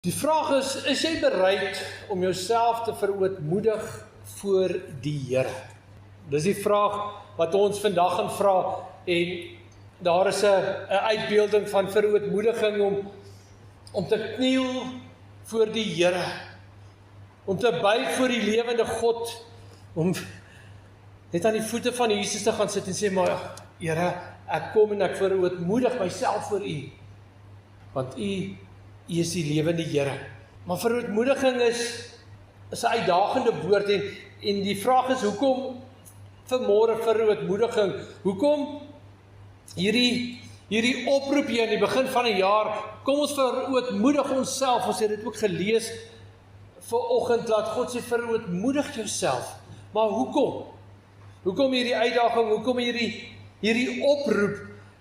Die vraag is jy bereid om jouself te verootmoedig voor die Here? Dis die vraag wat ons vandag gaan vra, en daar is 'n uitbeelding van verootmoediging om te kniel voor die Here, om te buig voor die lewende God, om net aan die voete van Jesus te gaan sit en sê, maar Here, ek kom en ek verootmoedig myself voor U, want U is die lewende Here. Maar verootmoediging is 'n uitdagende woord, en die vraag is, hoekom vanmôre verootmoediging? Hoekom hierdie oproep hier aan die begin van die jaar? Kom ons verootmoedig onsself. Ons het dit ook gelees vanoggend, laat God sê, verootmoedig jouself. Maar hoekom? Hoekom hierdie uitdaging? Hoekom hierdie oproep?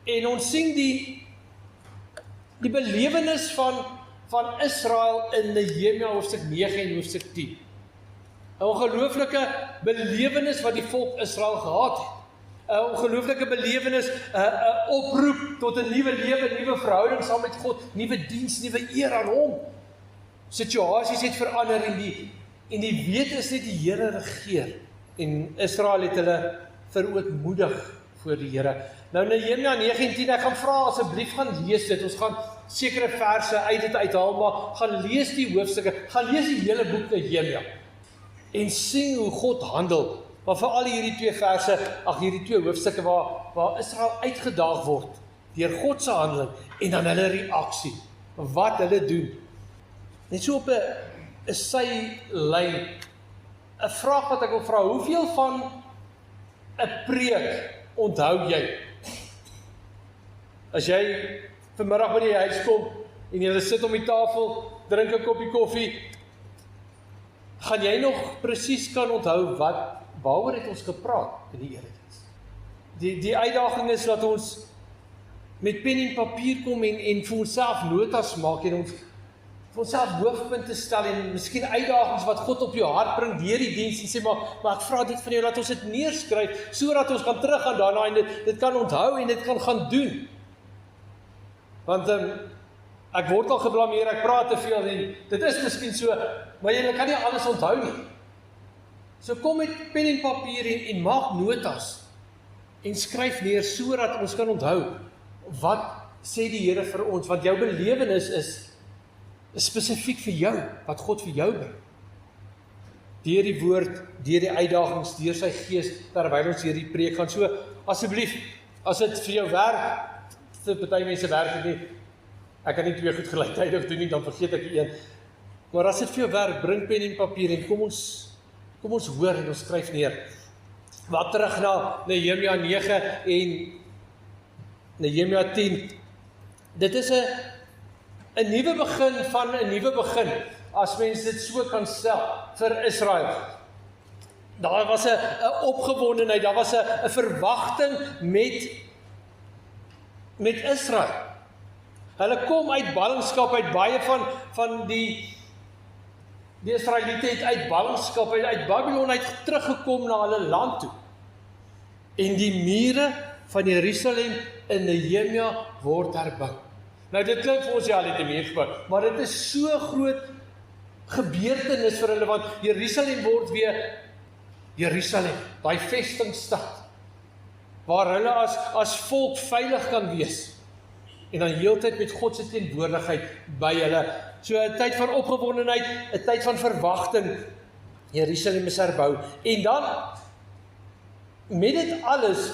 En ons sien die belewenis van Israel in Nehemia hoofstuk 9 en hoofstuk 10. 'n ongelooflike belewenis wat die volk Israel gehad het. 'n ongelooflike belewenis, 'n oproep tot 'n nuwe lewe, nuwe verhouding saam met God, nuwe diens, nuwe eer aan Hom. Situasies het verander en die weet is net die Here regeer. En Israel het hulle verootmoedig voor die Here. Nou Nehemia 19, ek gaan vra asseblief gaan lees dit. Ons gaan sekere verse uit dit uithaal, maar gaan lees die hoofstukke, gaan lees die hele boek Nehemia en sien hoe God handel. Maar veral hierdie hierdie twee hoofstukke waar Israel uitgedaag word deur God se handeling en dan hulle reaksie, wat hulle doen. Net so op 'n sy-lyn, 'n vraag wat ek wil vra, hoeveel van 'n preek onthou jy? As jy vanmiddag by die huis kom en jy sit om die tafel, drink 'n koppie koffie, gaan jy nog presies kan onthou waaroor het ons gepraat in die erediens? Die uitdaging is dat ons met pen en papier kom en vir onsself notas maak en ons vir onsself hoofpunte stel en miskien uitdagings wat God op jou hart bring deur die diens en sê, maar ek vra dit van jou, dat ons dit neerskryf, sodat ons kan teruggaan daarna en dit kan onthou en dit kan gaan doen. Want ek word al geblameer, ek praat te veel en dit is miskien so, maar jy kan nie alles onthou nie. So kom met pen en papier en maak notas en skryf neer sodat ons kan onthou wat sê die Here vir ons, want jou belewenis is spesifiek vir jou, wat God vir jou bring. Deur die woord, deur die uitdagings, deur sy gees, terwyl ons hierdie preek gaan. So, asseblief, as dit vir jou werk, vir party mense werk dit nie, ek kan nie twee goed gelyktydig doen nie, dan vergeet ek die een. Maar as dit vir jou werk, bring pen en papier en kom ons hoor en ons skryf neer. Wat terug na Nehemia 9 en Nehemia 10. Dit is 'n nuwe begin van 'n nuwe begin, as mens dit so kan stel, vir Israel. Daar was 'n opgewondenheid, daar was 'n verwagting met Israel. Hulle kom uit ballingskap, uit baie van die Israeliete het uit ballingskap, uit Babylon uit teruggekom na hulle land toe. En die mure van Jerusalem in Nehemia word herbou. Nou dit klink vir ons, ja, hulle het 'n muur gebou, maar dit is so groot gebeurtenis vir hulle, want Jerusalem word weer Jerusalem, daai vestingstad, waar hulle as volk veilig kan wees, en dan heeltyd met God se teenwoordigheid by hulle. So 'n tyd van opgewondenheid, 'n tyd van verwagting, Jerusalem is herbou, en dan, met dit alles,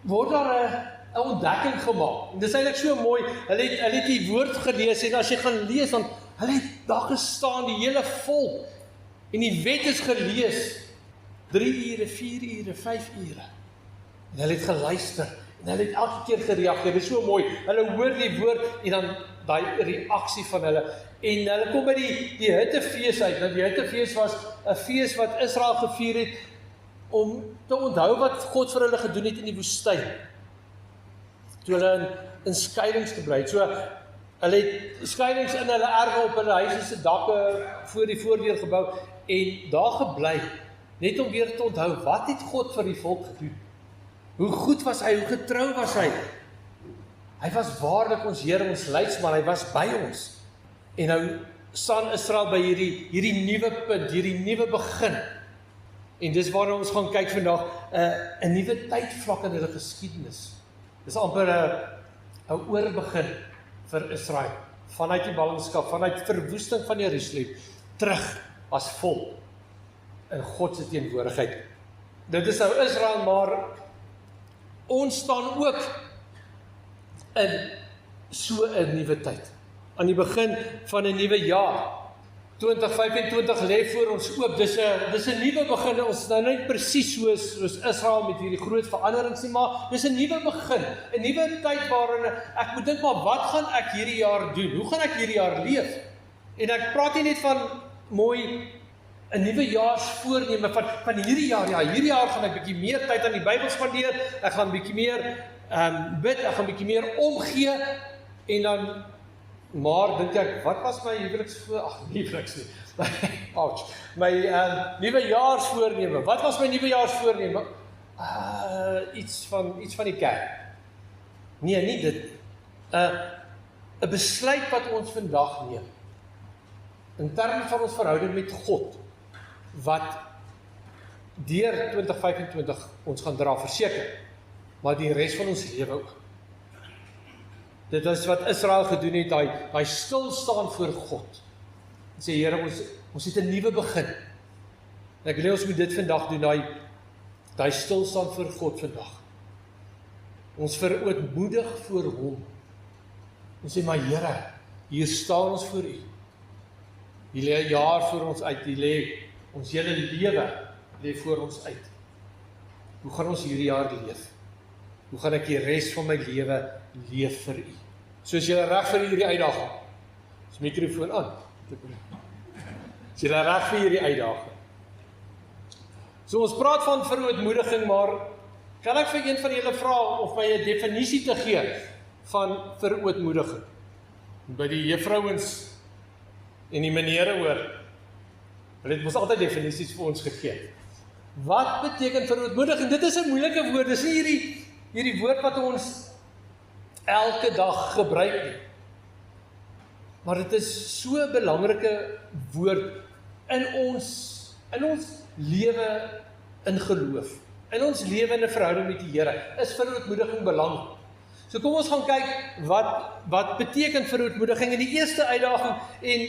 word daar 'n ontdekking gemaak. En dis eintlik so mooi, hulle het die woord gelees, en as jy gaan lees, dan hulle het daar gestaan, die hele volk, en die wet is gelees, 3 ure, 4 ure, 5 ure, en hulle het geluister, en hulle het elke keer gereageer. Dit is so mooi, hulle hoor die woord, en dan die reaksie van hulle, en hulle kom by die hittefees uit. Nou die hittefees was 'n fees wat Israel gevier het, om te onthou wat God vir hulle gedoen het in die woestyn, toe hulle in skuilings gebly het. So, hulle het skuilings in hulle erwe op hulle huise se dakke voor die voordeur gebou, en daar gebly, net om weer te onthou, wat het God vir die volk gedoen? Hoe goed was hy, hoe getrou was hy? Hy was waarlik ons Here, ons leidsman, hy was by ons. En nou staan Israel by hierdie nuwe punt, hierdie nuwe begin. En dis waarna ons gaan kyk vandag, 'n nuwe tydvlak in hulle geskiedenis. Dis amper 'n oorbegin vir Israel, vanuit die ballingskap, vanuit verwoesting van Jerusalem, terug as volk in God se teenwoordigheid. Dit is nou Israel, maar ons staan ook in so 'n nuwe tyd. Aan die begin van 'n nuwe jaar. 2025 lê voor ons oop. Dis 'n nuwe begin. Ons is nou nie presies soos Israel met hierdie groot veranderings nie, maar dis 'n nuwe begin. 'n Nuwe tyd waarin ek moet dink, maar wat gaan ek hierdie jaar doen? Hoe gaan ek hierdie jaar leef? En ek praat nie net van mooi 'n nuwe jaarsvoorneme van hierdie jaar. Ja, hierdie jaar gaan ek bietjie meer tyd aan die Bybel spandeer. Ek gaan bietjie meer bid, ek gaan bietjie meer omgee en dan maar dink ek, wat was my huweliks nie. Ouch. My nuwe jaarsvoorneme. Wat was my nuwe jaarsvoorneme? Iets van die kerk. Nee, nie dit. 'n besluit wat ons vandag neem. In terme van ons verhouding met God, wat deur 2025 ons gaan dra, verseker, maar die res van ons lewe ook. Dit is wat Israel gedoen het, daai stil staan voor God. En sê, Here, ons het 'n nuwe begin. En ek wil ons moet dit vandag doen, daai stil staan voor God vandag. Ons verootmoedig voor hom. Ons sê, maar Here, hier staan ons voor U. Hier lê 'n jaar voor ons uit, hier lê ons hele lewe lê voor ons uit. Hoe gaan ons hierdie jaar leef? Hoe gaan ek die res van my lewe leef vir U? So is julle reg vir hierdie uitdaging? Is mikrofoon aan? Is julle reg vir hierdie uitdaging? So ons praat van verootmoediging, maar kan ek vir een van julle vra of my 'n definisie te gee van verootmoediging? By die juffrouens en die menere hoor, hulle het mos altyd definisies vir ons gegee. Wat beteken verootmoediging? Dit is 'n moeilike woord, dis nie hierdie woord wat ons elke dag gebruik nie. Maar dit is so 'n belangrike woord in ons lewe in geloof. In ons lewe in 'n verhouding met die Here is verootmoediging belangrik. So kom ons gaan kyk wat beteken verootmoediging in die eerste uitdaging, en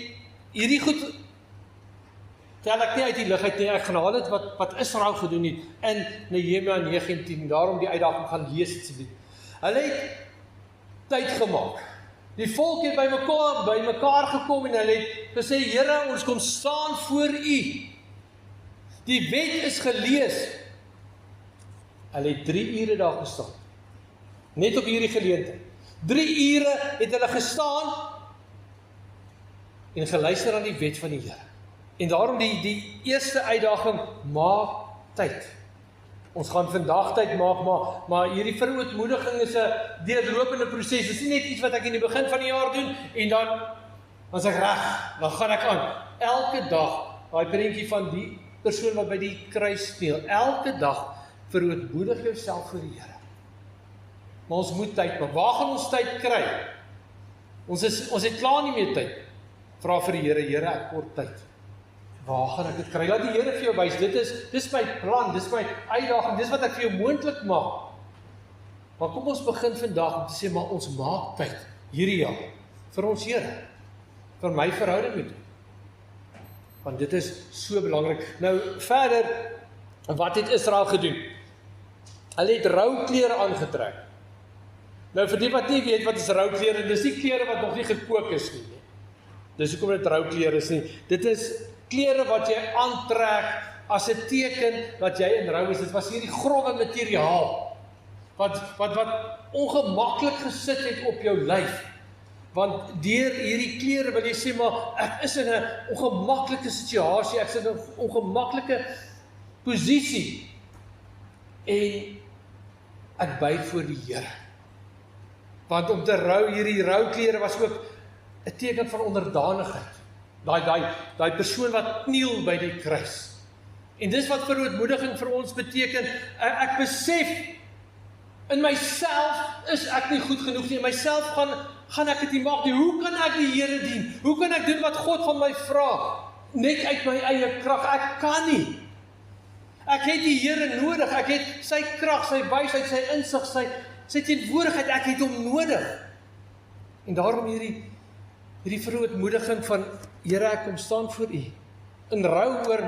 hierdie goed tel ek nie uit die lug uit nie, ek gaan haal dit wat Israel gedoen het in Nehemia 9:10, daarom die uitdaging gaan lees asseblief. Hulle het tyd gemaak. Die volk het by mekaar gekom en hulle het gesê, Here, ons kom staan voor U. Die wet is gelees. Hulle het 3 ure daar gestaan. Net op hierdie geleentheid. 3 ure het hulle gestaan en geluister aan die wet van die Here. En daarom die eerste uitdaging, maak tyd. Ons gaan vandag tyd maak, maar hierdie verootmoediging is 'n deurlopende proses. Dit is nie net iets wat ek in die begin van die jaar doen en dan as ek reg, dan gaan ek aan. Elke dag, daai prentjie van die persoon wat by die kruis kniel, elke dag verootmoedig jouself voor die Here. Maar ons moet tyd maak. Waar gaan ons tyd kry? Ons het klaar nie meer tyd. Vra vir die Here, ek kort tyd. Waar gaan ek dit kry? Laat die Here vir jou wys. Dis my plan, dis my uitdaging, dis wat ek vir jou moontlik maak. Maar kom ons begin vandag om te sê, maar ons maak tyd hierdie jaar vir ons Here, vir my verhouding met hom. Want dit is so belangrik. Nou verder, wat het Israel gedoen? Hulle het rouklere aangetrek. Nou vir die wat nie weet wat is rouklere, dis die klere wat nog nie gekook is nie. Dis hoekom dit rouklere is nie. Dit is klere wat jy aantrek as 'n teken dat jy in rou is. Dit was hierdie growwe materiaal wat ongemaklik gesit het op jou lyf. Want deur hierdie klere wil jy sê, maar ek is in 'n ongemaklike situasie, ek is in 'n ongemaklike posisie en ek buig voor die Here. Want om te rou, hierdie rouklere was ook 'n teken van onderdanigheid. Daai persoon wat kniel by die kruis. En dis wat verootmoediging vir ons beteken. Ek besef, in myself is ek nie goed genoeg nie. In myself gaan ek dit nie maak nie? Hoe kan ek die Here dien? Hoe kan ek doen wat God van my vra? Net uit my eie krag, ek kan nie. Ek het die Here nodig, ek het sy krag, sy wysheid, sy insig, sy teenwoordigheid, ek het hom nodig. En daarom hierdie verootmoediging van, Here, ek kom staan voor U, in rou oor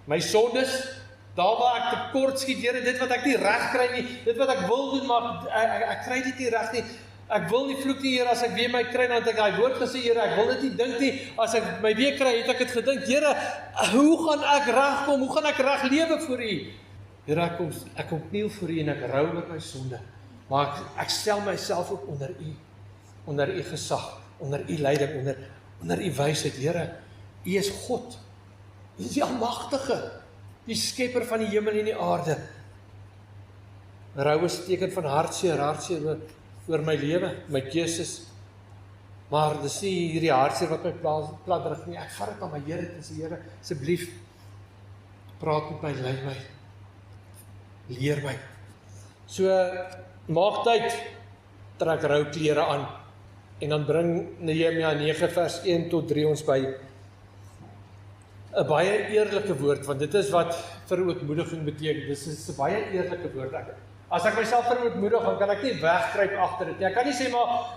my sondes, daar waar ek tekort skiet, Here, dit wat ek nie reg kry nie, dit wat ek wil doen, maar ek kry dit nie reg nie. Ek wil nie vloek nie, Here, as ek weer my kry, dan het ek daai woord gesê, Here, ek wil dit nie dink nie, as ek my weer kry, het ek dit gedink, Here, hoe gaan ek regkom, hoe gaan ek reg lewe voor U? Here, ek kom kniel voor U en ek rou oor my sonde, maar ek stel myself ook onder U gesag, onder U leiding, onder U wysheid, Here, U is God, U is die Almagtige, die skepper van die hemel en die aarde. Rou is 'n teken van hartseer oor my lewe, my keuses. Maar dis nie hierdie hartseer wat my platterig nie. Ek vat dit aan my Here en sê, Here, asseblief, praat met my, lei my, leer my. So, maak tyd, trek rouklere aan, en dan bring Nehemia 9 vers 1 tot 3 ons by 'n baie eerlike woord, want dit is wat verootmoediging beteken. Dit is 'n baie eerlike woord. As ek myself verootmoedig, dan kan ek nie wegkruip agter dit nie. Ek kan nie sê, maar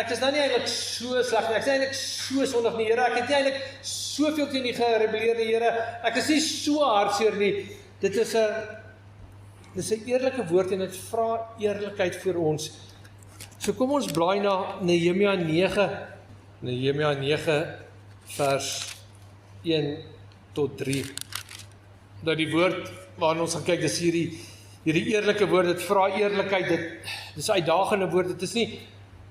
ek is nou nie eintlik so sleg nie. Ek is eintlik so sondig nie, Here. Ek het nie eintlik soveel teen U gerebelleer nie, Here. Ek is nie so hartseer nie. Dit is 'n eerlike woord en dit vra eerlikheid vir ons. So kom ons blaai na Nehemia 9 vers 1 tot 3. Dat die woord waarna ons gaan kyk, dis hierdie eerlike woord, dit vra eerlikheid, dis 'n uitdagende woord, dit is nie,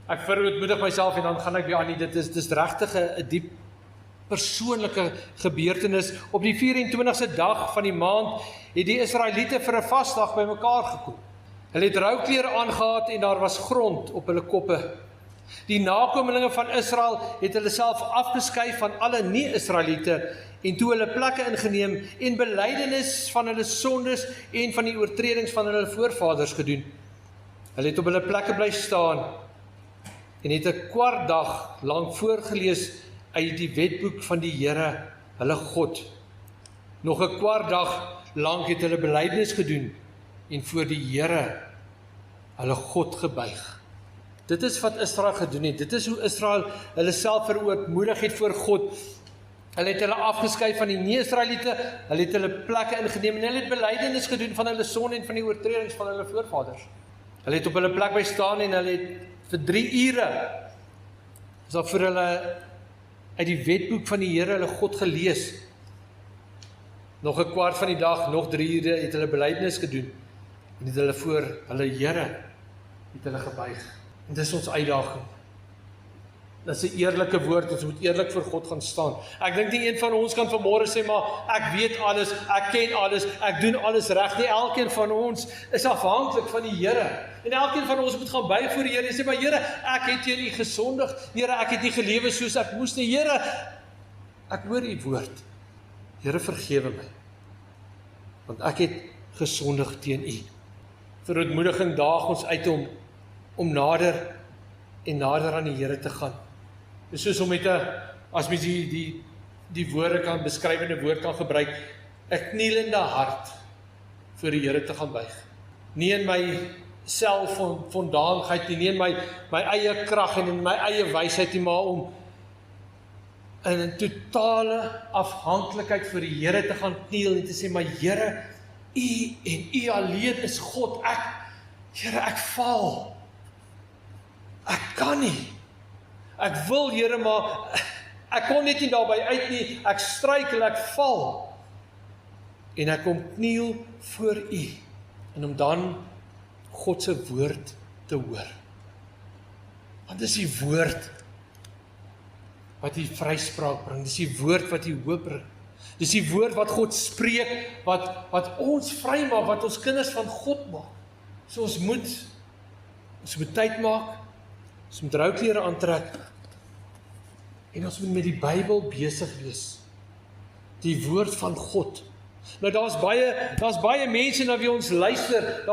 ek verootmoedig myself en dan gaan ek weer aan nie, dit is regtig 'n diep persoonlike gebeurtenis. Op die 24ste dag van die maand het die Israeliete vir 'n vasdag bymekaar gekom. Hulle het rouklere aangetree en daar was grond op hulle koppe. Die nakomelinge van Israel het hulle self afgeskei van alle nie-Israeliete en toe hulle plekke ingeneem en belydenis van hulle sondes en van die oortredings van hulle voorvaders gedoen. Hulle het op hulle plekke bly staan en het 'n kwart dag lank voorgelees uit die wetboek van die Here, hulle God. Nog 'n kwart dag lank het hulle belydenis gedoen en voor die Here, hulle God, gebuig. Dit is wat Israel gedoen het. Dit is hoe Israel hulle self verootmoedig het voor God. Hulle het hulle afgeskei van die nie-Israeliete, hulle het hulle plekke ingeneem en hulle het belydenis gedoen van hulle sonde en van die oortredings van hulle voorvaders. Hulle het op hulle plek by staan en hulle het vir 3 ure is daar vir hulle uit die wetboek van die Here, hulle God, gelees. Nog 'n kwart van die dag, nog 3 ure het hulle belydenis gedoen en het hulle voor hulle Here het hulle gebuig. En dis ons uitdaging. Dis 'n eerlike woord, ons moet eerlik voor God gaan staan. Ek dink nie een van ons kan vanmôre sê, maar ek weet alles, ek ken alles, ek doen alles reg nie. Elkeen van ons is afhanklik van die Here. En elkeen van ons moet gaan buig voor die Here en sê, maar Here, ek het teen U gesondig. Here, ek het nie gelewe soos ek moes nie. Here, ek hoor U woord. Here, vergewe my. Want ek het gesondig teen U. Verootmoediging daag ons uit om nader en nader aan die Here te gaan. Dis soos om met as mens die woorde kan, beskrywende woord kan gebruik, 'n knielende hart voor die Here te gaan buig. Nie in my selfvoldaanheid nie in my eie krag en in my eie wysheid nie, maar om in 'n totale afhanklikheid vir die Here te gaan kniel en te sê, maar Here, U en U alleen is God. Here, ek val. Ek kan nie. Ek wil, Here, maar ek kom net nie daarby uit nie. Ek struikel, ek val. En ek kom kniel voor U. En om dan God se woord te hoor. Want dis die woord wat die vryspraak bring. Dis die woord wat die hoop bring. Dis die woord wat God spreek, wat ons vry maak, wat ons kinders van God maak. So ons moet tyd maak, ons moet rouklere aantrek, en ons moet met die Bybel besig wees. Die woord van God. Nou daar's baie mense na wie ons luister,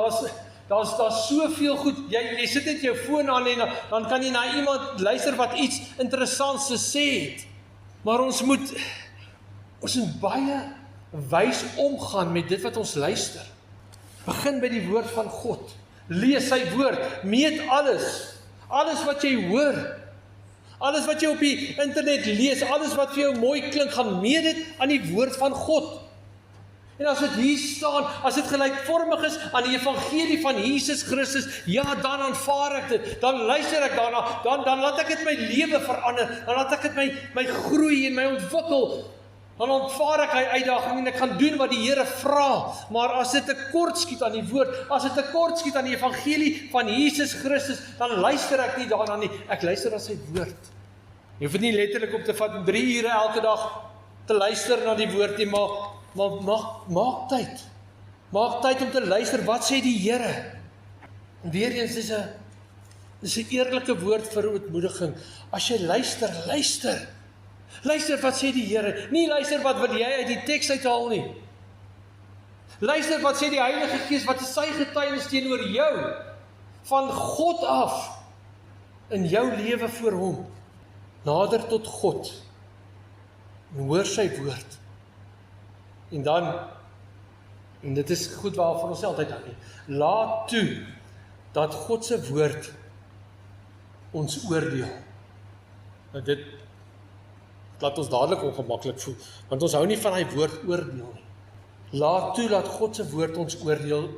Daar's soveel goed. Jy sit net jou foon aan en dan kan jy na iemand luister wat iets interessants te sê het. Maar ons moet baie wys omgaan met dit wat ons luister. Begin by die woord van God. Lees sy woord. Meet alles. Alles wat jy hoor. Alles wat jy op die internet lees. Alles wat vir jou mooi klink, gaan meet dit aan die woord van God. En as dit hier staan, as dit gelykvormig is aan die evangelie van Jesus Christus, ja, dan aanvaar ek dit, dan luister ek daarna, dan laat ek dit my lewe verander, dan laat ek dit my groei en my ontwikkel, dan aanvaar ek hy uitdaging en ek gaan doen wat die Here vra. Maar as dit tekort skiet aan die woord, as dit tekort skiet aan die evangelie van Jesus Christus, dan luister ek nie daarna nie, ek luister na sy woord. Jy hoef dit nie letterlik op te vat om 3 ure elke dag te luister na die woord nie, maar maak tyd. Maak tyd om te luister, wat sê die Here? En weer eens, dis 'n eerlike woord vir ootmoediging. As jy luister, luister. Luister wat sê die Here. Nie luister wat wil jy uit die teks uithaal nie. Luister wat sê die Heilige Gees, wat is sy getuienis teenoor jou, van God af, in jou lewe voor hom. Nader tot God, en hoor sy woord. En dan, en dit is goed waarvan ons altyd aan nie, laat toe, dat God se woord ons oordeel. Nou dit laat ons dadelik ongemaklik voel, want ons hou nie van hy woord oordeel nie. Laat toe, dat God se woord ons oordeel,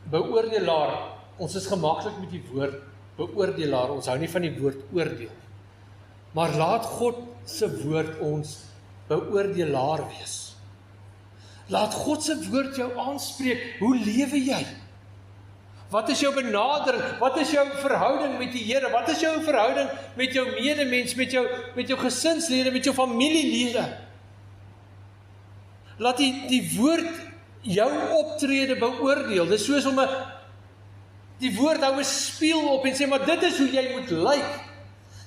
beoordelaar, ons is gemaklik met die woord, beoordelaar, ons hou nie van die woord oordeel. Maar laat God se woord ons beoordelaar wees. Laat God se woord jou aanspreek. Hoe lewe jy? Wat is jou benadering? Wat is jou verhouding met die Here? Wat is jou verhouding met jou medemens, met jou gesinslede, met jou familielede? Laat die woord jou optrede beoordeel. Dis soos om die woord hou 'n spieël op en sê, maar dit is hoe jy moet lyk.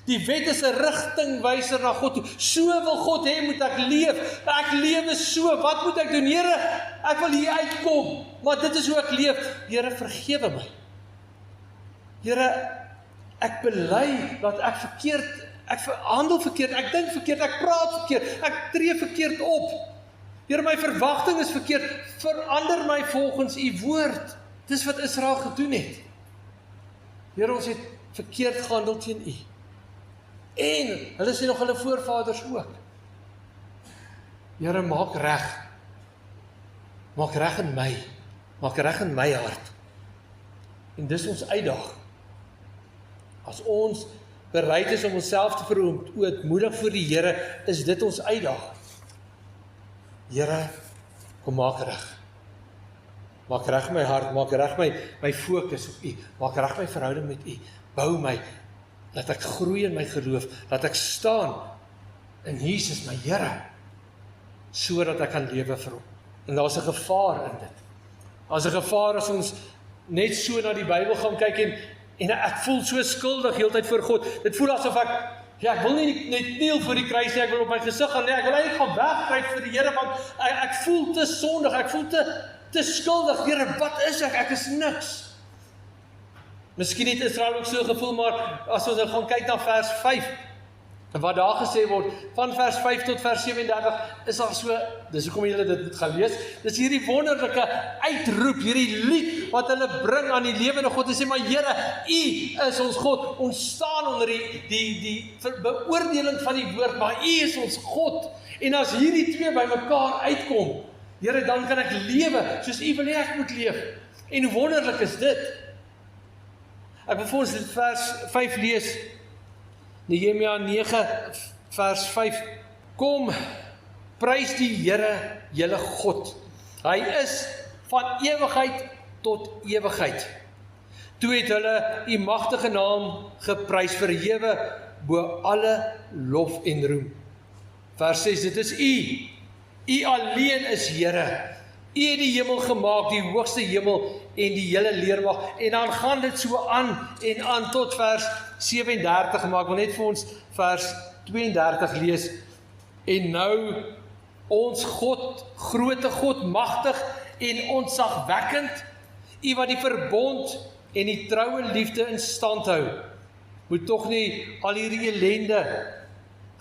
Die wet is 'n rigtingwyser na God toe. So wil God hê moet ek leef. Ek lewe so, wat moet ek doen? Here, ek wil hier uitkom, maar dit is hoe ek leef. Here, vergewe my. Here, ek bely dat ek handel verkeerd, ek dink verkeerd, ek praat verkeerd, ek tree verkeerd op. Here, my verwagting is verkeerd, verander my volgens u woord. Dis wat Israel gedoen het. Here, ons het verkeerd gehandel teen u. En hulle sê nog hulle voorvaders ook. Here, maak reg. Maak reg in my. Maak reg in my hart. En dis ons uitdaging. As ons bereid is om onsself te verootmoedig voor die Here, is dit ons uitdaging. Here, kom maak reg. Maak reg my hart, maak reg my fokus op u. Maak reg my verhouding met u. Bou my. Laat ek groei in my geloof, laat ek staan in Jesus, my Here, sodat ek kan lewe vir hom. En daar's 'n gevaar in dit. Daar's 'n gevaar as ons net so na die Bybel gaan kyk en ek voel so skuldig heeltyd voor God. Dit voel asof ek wil nie net kniel voor die kruis nie, ek wil op my gesig gaan, nee, ek wil eintlik gaan wegkruip vir die Here, want ek voel te sondig, ek voel te skuldig. Here, wat is ek? Ek is niks. Miskien het Israel ook so gevoel, maar as ons nou gaan kyk na vers 5, wat daar gesê word, van vers 5 tot vers 37, is daar so, dis hoekom julle dit moet gaan lees, dis hierdie wonderlike uitroep, hierdie lied, wat hulle bring aan die lewende God, en sê, maar Here, u is ons God, ons staan onder die beoordeling van die woord, maar u is ons God, en as hierdie twee by mekaar uitkom, Here, dan kan ek lewe, soos u wil hê ek moet leef, en hoe wonderlik is dit. Ek wil vir ons vers 5 lees, Nehemia 9 vers 5, kom, prys die Here, julle God, hy is van ewigheid tot ewigheid. Toe het hulle u magtige naam geprys, verhewe bo alle lof en roem. Vers 6, dit is u alleen is Here, u het die hemel gemaak, die hoogste hemel en die hele leermag, en dan gaan dit so aan en aan tot vers 37, maar ek wil net vir ons vers 32 lees, en nou ons God, grote God, magtig en ontzagwekkend, U wat die verbond en die troue liefde in stand hou, moet tog nie al hierdie ellende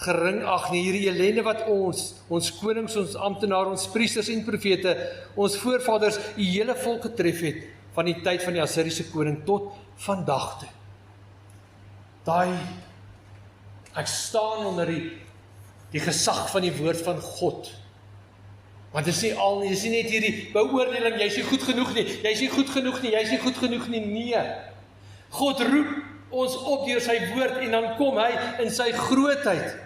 gering ag nie, hierdie ellende wat ons konings, ons amptenare, ons priesters en profete, ons voorvaders, die hele volk getref het, van die tyd van die Assiriese koning tot vandag toe. Ek staan onder die gesag van die woord van God. Want dit is nie al nie, dit is nie net hierdie beoordeling, jy is nie goed genoeg nie, jy is nie goed genoeg nie, jy is nie goed genoeg nie, nee. God roep ons op deur sy woord en dan kom hy in sy grootheid,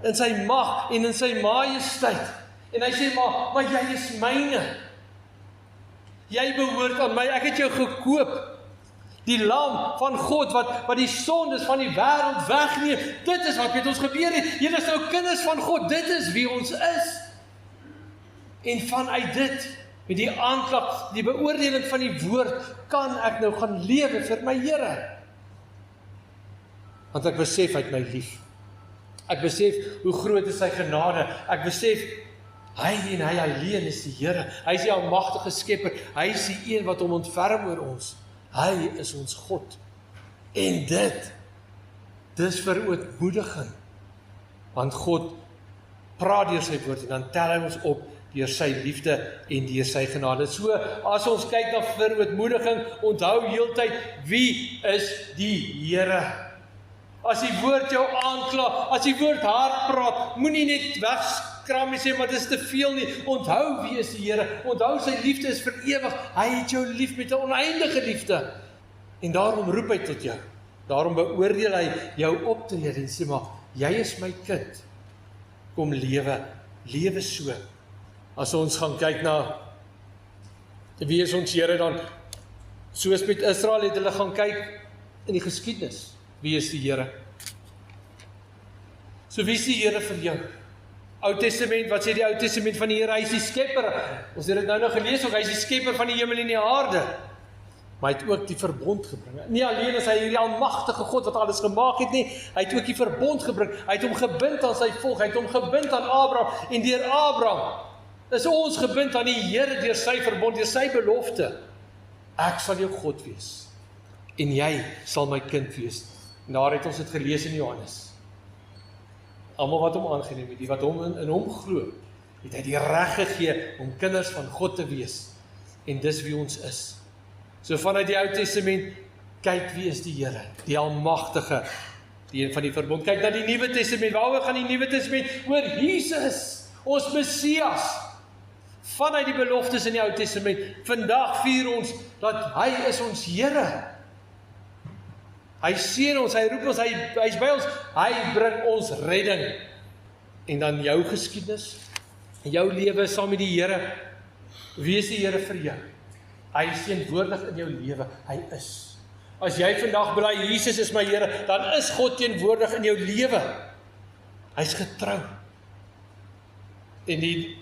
in sy mag en in sy majesteit. En hy sê, maar jy is myne. Jy behoort aan my, ek het jou gekoop. Die lam van God wat die sondes van die wêreld wegneem. Dit is wat met ons gebeur het. Julle is nou kinders van God, dit is wie ons is. En vanuit dit, met die aanklag, die beoordeling van die woord, kan ek nou gaan lewe vir my Here. Want ek besef hy het my lief. Ek besef hoe groot is sy genade. Ek besef hy en hy alleen is die Here. Hy is die almagtige skepper. Hy is die een wat hom ontferm oor ons. Hy is ons God. En dis vir ootmoediging. Want God praat deur sy woord en dan tel hy ons op deur sy liefde en deur sy genade. So, as ons kyk na verootmoediging, onthou heeltyd, wie is die Here? As die woord jou aankla, as die woord hard praat, moenie net wegskram en sê, maar dit is te veel nie. Onthou wie is die Here, onthou sy liefde is vir ewig, hy het jou lief met 'n oneindige liefde. En daarom roep hy tot jou, daarom beoordeel hy jou optrede en sê, maar jy is my kind, kom lewe so. As ons gaan kyk na, wie is ons Here dan, soos met Israel het hulle gaan kyk in die geskiedenis, wie is die Here? So wie is die Here vir jou? Ou Testament, wat sê die Ou Testament van die Here? Hy is die skepper. Ons het dit nou gelees ook, hy is die skepper van die hemel en die aarde. Maar hy het ook die verbond gebring. Nie alleen is hy hierdie almagtige God wat alles gemaak het nie, hy het ook die verbond gebring. Hy het hom gebind aan sy volk, hy het hom gebind aan Abraham en deur Abraham is ons gebind aan die Here deur sy verbond, deur sy belofte. Ek sal jou God wees en jy sal my kind wees. En daar het ons dit gelees in Johannes. Almal wat hom aangeneem het, die wat hom in hom glo, het hy die reg gegee om kinders van God te wees. En dis wie ons is. So vanuit die Ou Testament, kyk wie is die Here, die Almagtige, die een van die verbond. Kyk na die Nuwe Testament, waaroor gaan die Nuwe Testament? Oor Jesus, ons Messias. Vanuit die beloftes in die Ou Testament, vandag vier ons dat hy is ons Here. Hy seën ons, hy roep ons, hy is by ons, hy bring ons redding. En dan jou geskiedenis, jou lewe saam met die Here. Wie is die Here vir jou? Hy is teenwoordig in jou lewe, hy is. As jy vandag bely, Jesus is my Here, dan is God teenwoordig in jou lewe. Hy is getrou. En die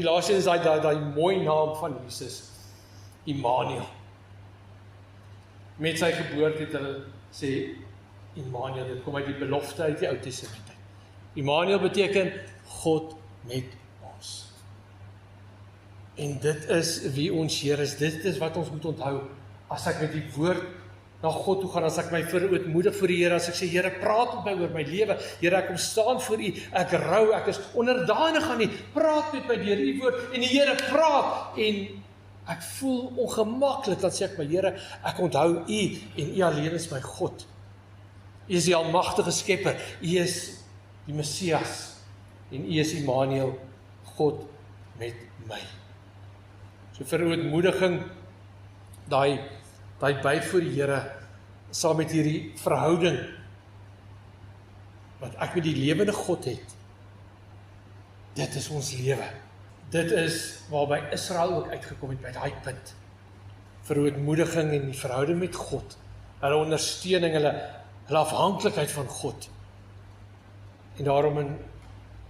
laaste is daai mooi naam van Jesus, Immanuel. Met sy geboorte het hulle sê, Immanuel, dit kom uit die belofte uit die Ou Testament. Immanuel beteken God met ons. En dit is wie ons Here is, dit is wat ons moet onthou, as ek met die woord na God toe gaan, as ek my verootmoedig voor die Here, as ek sê, Here, praat met my oor my lewe, Here, ek kom staan voor U, ek rou, ek is onderdanig aan U, praat met my deur U woord, en die Here praat, en ek voel ongemaklik, dan sê ek my Here, ek onthou U, en U alleen is my God. U is die almagtige skepper, U is die Messias, en U is Immanuel, God met my. So verootmoediging, daai by voor die Here, saam met hierdie verhouding, wat ek met die lewende God het, dit is ons lewe. Dit is waarby Israel ook uitgekom het, by daai punt. Verootmoediging en die verhouding met God, hulle ondersteuning, hulle afhanklikheid van God. En daarom in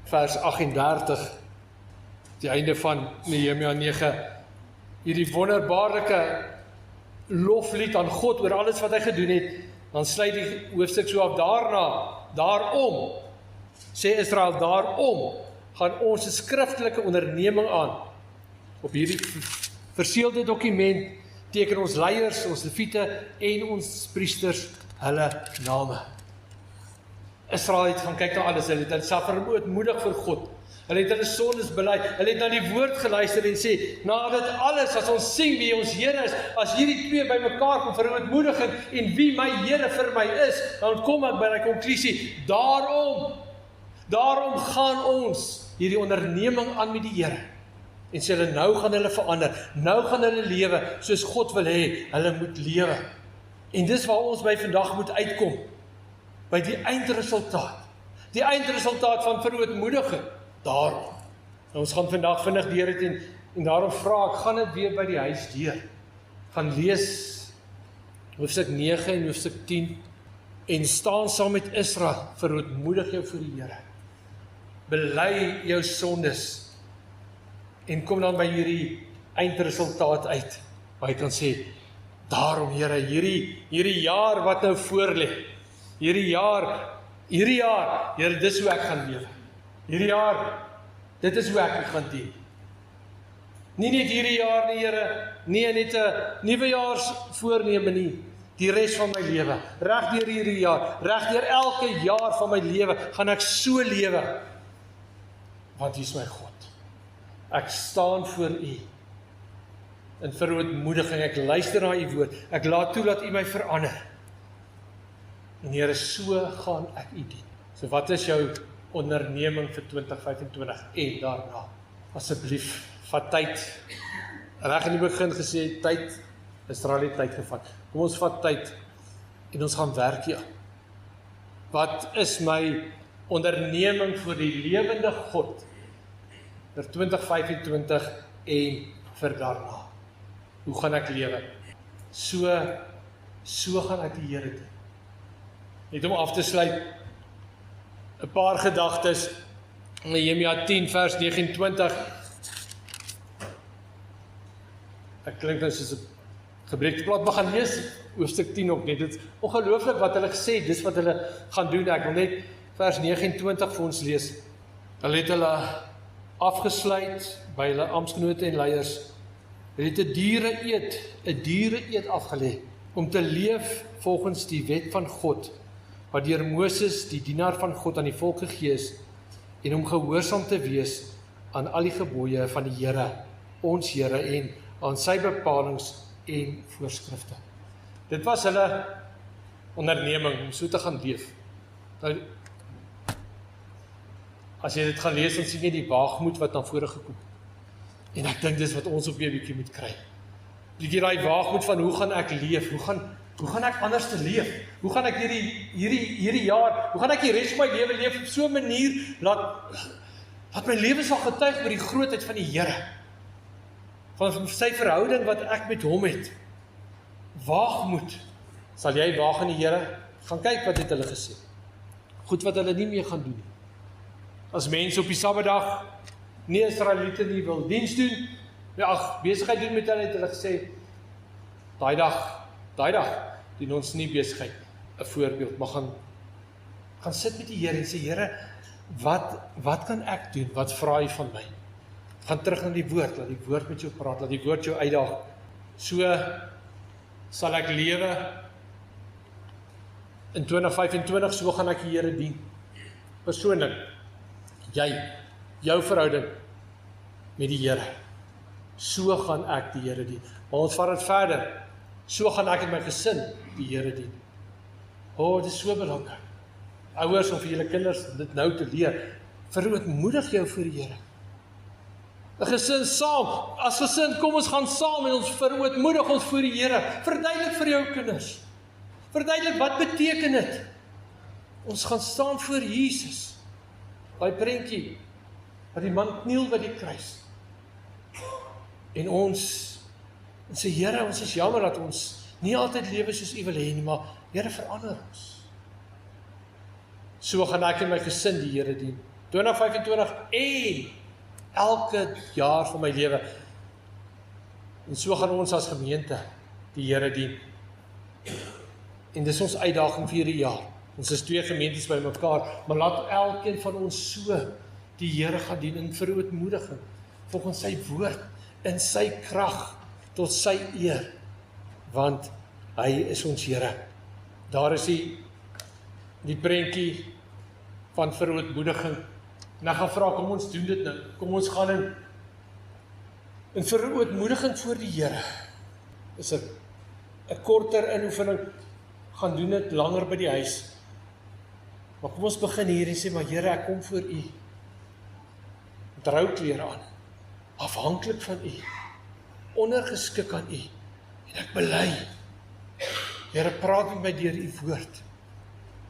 vers 38, die einde van Nehemia 9, hierdie wonderbaarlike loflied aan God oor alles wat hy gedoen het, dan sluit die hoofstuk so af daarom, sê Israel, daarom gaan ons 'n skriftelike onderneming aan, op hierdie verseelde dokument, teken ons leiers, ons leviete en ons priesters hulle name. Israel het gaan kyk na alles, hulle het self verootmoedig vir God. Hulle het hulle sondes bely, hulle het na die woord geluister en sê, na dit alles, as ons sien wie ons Here is, as hierdie twee bymekaar kom vir ootmoediging en wie my Here vir my is, dan kom ek by die konklusie, daarom gaan ons hierdie onderneming aan met die Here. En sê hulle, nou gaan hulle verander, nou gaan hulle lewe, soos God wil hê, hulle moet lewe. En dis waar ons by vandag moet uitkom, by die eindresultaat. Die eindresultaat van verootmoediging. Daarom. Nou, ons gaan vandag vinnig deur dit en daarom vra ek, gaan dit weer by die huis deur. Gaan lees hoofstuk 9 en hoofstuk 10 en staan saam met Israel, verootmoedig jou vir die Here. Bely jou sondes en kom dan by hierdie eindresultaat uit, waar jy kan sê, daarom Here, hierdie jaar wat nou voor lê, hierdie jaar, Here, dis hoe ek gaan lewe. Hierdie jaar, dit is hoe ek gaan dien. Nie net hierdie jaar nie, Here, nie net 'n nuwejaarsvoorneme nie, die res van my lewe, reg deur hierdie jaar, reg deur elke jaar van my lewe, gaan ek so lewe, want U is my God. Ek staan voor U, in verootmoediging, ek luister na U woord, ek laat toe dat U my verander, en Here, so gaan ek U dien. So wat is jou onderneming vir 2025 en daarna? Asseblief, vat tyd. Reg in die begin gesê, tyd, Israel het tyd gevat. Kom ons vat tyd, en ons gaan werk hier. Wat is my onderneming vir die lewende God, vir 2025 en vir daarna? Hoe gaan ek lewe? So gaan ek die Here dien. Net om af te sluit, 'n paar gedagtes, Nehemia 10 vers 29, ek klink nou soos 'n gebreekte plaat, maar gaan lees hoofstuk 10 ook net, dit is ongelooflik wat hulle gesê, dis wat hulle gaan doen, ek wil net vers 29 vir ons lees. Hulle het hulle afgesluit by hulle amptgenote en leiers, hulle het 'n diere-eed afgelê, om te leef volgens die wet van God, wat deur Moses, die dienaar van God, aan die volk gegee is, en om gehoorsaam te wees aan al die gebooie van die Here, ons Here, en aan sy bepalings en voorskrifte. Dit was hulle onderneming, om so te gaan leef. Nou, as jy dit gaan lees, dan sien jy die waagmoed wat na vore gekom het. En ek dink dis wat ons op 'n bietjie moet kry. Bietjie daai waagmoed van, hoe gaan ek leef? Hoe gaan ek anders te leef? Hoe gaan ek hierdie jaar, hoe gaan ek die res van my lewe leef op so 'n manier, dat my lewe sal getuig oor die grootheid van die Here, van sy verhouding wat ek met hom het. Waagmoed. Sal jy waag in die Here? Gaan kyk wat het hulle gesê. Goed wat hulle nie meer gaan doen nie. As mense op die Sabbatdag nie Israeliete nie wil diens doen, besigheid doen met hulle, het hulle gesê, daai dag doen ons nie besigheid. 'n voorbeeld, maar gaan sit met die Here en sê, Here, wat kan ek doen? Wat vra U van my? Gaan terug na die woord, laat die woord met jou praat, laat die woord jou uitdaag. So sal ek lewe in 2025, so gaan ek die Here dien. Persoonlik, jou verhouding met die Here. So gaan ek die Here dien. Maar ons vat dit verder. So gaan ek in my gesin die Here dien. Dit is so belangrik. Ouers om vir julle kinders dit nou te leer. Verootmoedig jou vir die Here. 'n gesin saam, as gesin, kom ons gaan saam en ons verootmoedig ons vir die Here. Verduidelik vir jou kinders. Verduidelik, wat beteken dit? Ons gaan staan voor Jesus. Daai prentjie, dat die man kniel by die kruis. En ons sê, Here, ons is jammer dat ons nie altyd lewe soos U wil hê nie, maar Here, verander ons. So gaan ek in my gesin die Here dien. 2025 en elke jaar van my lewe. En so gaan ons as gemeente die Here dien. En dis ons uitdaging vir hierdie jaar. Ons is 2 gemeentes by mekaar, maar laat elkeen van ons so die Here gaan dien in verootmoediging, volgens sy woord, in sy krag, tot sy eer. want hy is ons Here. Daar is die prentjie van verootmoediging. En ek gaan vra, kom ons doen dit nou. Kom ons gaan in verootmoediging voor die Here. Is 'n korter inoefening, gaan doen dit langer by die huis. Maar kom ons begin hier en sê, maar Here, ek kom voor U. Met rouklere aan, afhanklik van U, ondergeskik aan U. En ek bely, Here, praat met my deur U woord.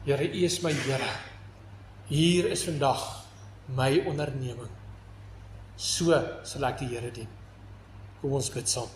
Here, U is my Here. Hier is vandag my onderneming. So sal ek die Here dien. Kom ons bid saam.